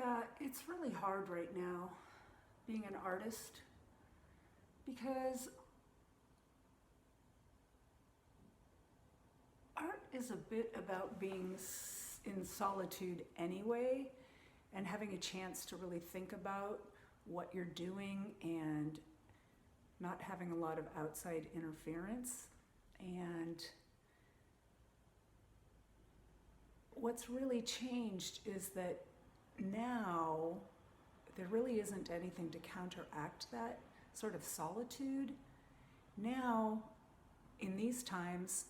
Yeah, it's really hard right now being an artist because art is a bit about being in solitude anyway and having a chance to really think about what you're doing and not having a lot of outside interference. And what's really changed is that now there really isn't anything to counteract that sort of solitude. Now, in these times,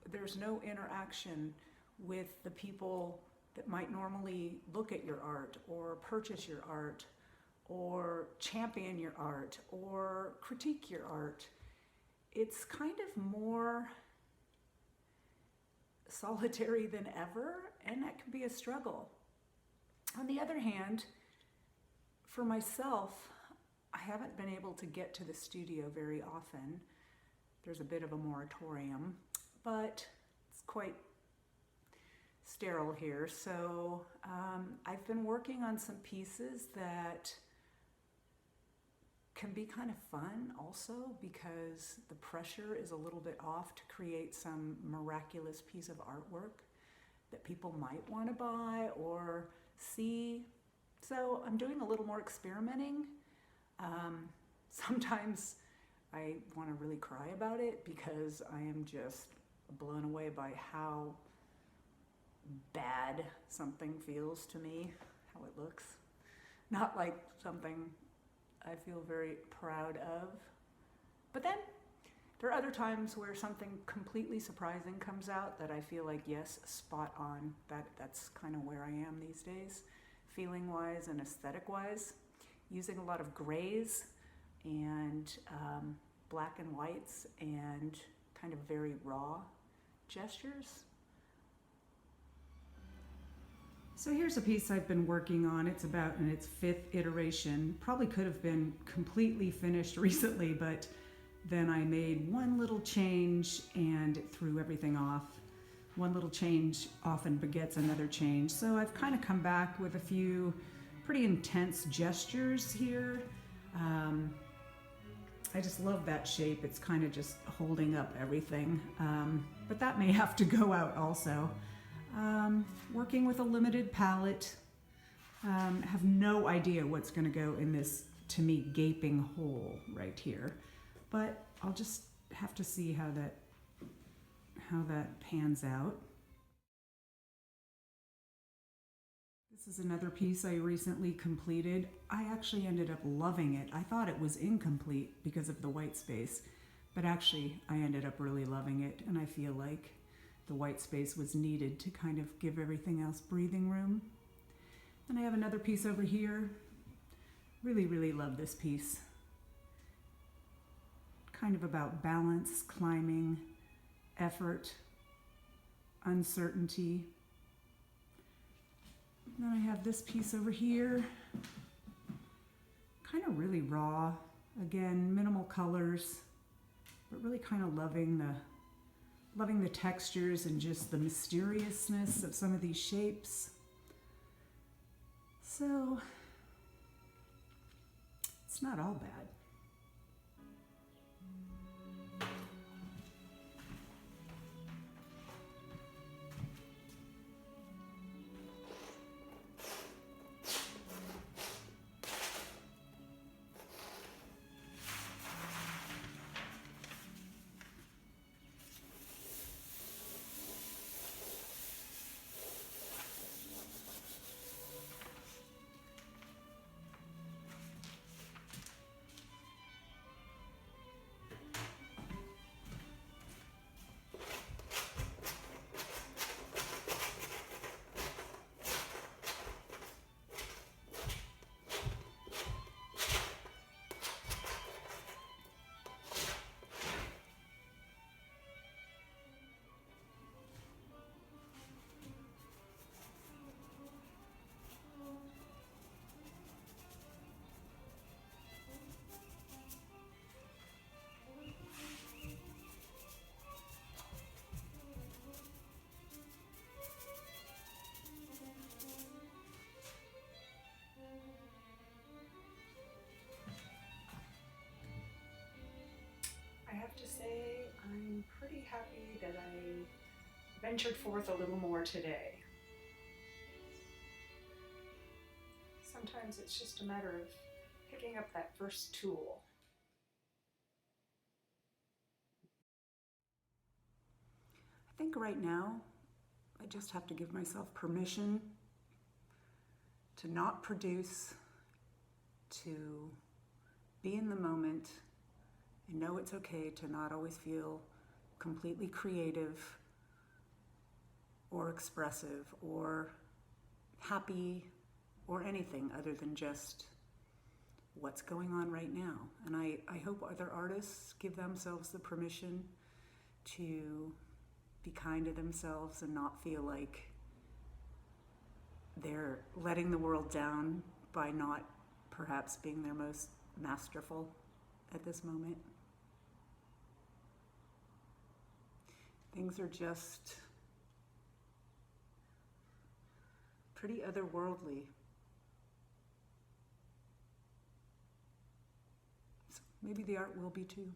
there's no interaction with the people that might normally look at your art or purchase your art or champion your art or critique your art. It's kind of more solitary than ever, and that can be a struggle. On the other hand, for myself, I haven't been able to get to the studio very often. There's a bit of a moratorium, but it's quite sterile here. So I've been working on some pieces that can be kind of fun also because the pressure is a little bit off to create some miraculous piece of artwork that people might want to buy or see. So I'm doing a little more experimenting. Sometimes I want to really cry about it because I am just blown away by how bad something feels to me, how it looks. Not like something I feel very proud of. But then there are other times where something completely surprising comes out that I feel like, yes, spot on. That's kind of where I am these days, feeling-wise and aesthetic-wise. Using a lot of grays and black and whites and kind of very raw gestures. So here's a piece I've been working on. It's about in its 5th iteration. Probably could have been completely finished recently, but then I made one little change and it threw everything off. One little change often begets another change. So I've kind of come back with a few pretty intense gestures here. I just love that shape. It's kind of just holding up everything. But that may have to go out also. Working with a limited palette. Have no idea what's going to go in this, to me, gaping hole right here. But I'll just have to see how that pans out. This is another piece I recently completed. I actually ended up loving it. I thought it was incomplete because of the white space, but actually I ended up really loving it, and I feel like the white space was needed to kind of give everything else breathing room. And I have another piece over here. Really, really love this piece. Kind of about balance, climbing, effort, uncertainty. Then I have this piece over here. Kind of really raw. Again, minimal colors, but really kind of loving the textures and just the mysteriousness of some of these shapes. So it's not all bad. happy that I ventured forth a little more today. Sometimes it's just a matter of picking up that first tool. I think right now I just have to give myself permission to not produce, to be in the moment, and know it's okay to not always feel completely creative or expressive or happy or anything other than just what's going on right now. And I hope other artists give themselves the permission to be kind to themselves and not feel like they're letting the world down by not perhaps being their most masterful at this moment. Things are just pretty otherworldly. So maybe the art will be too.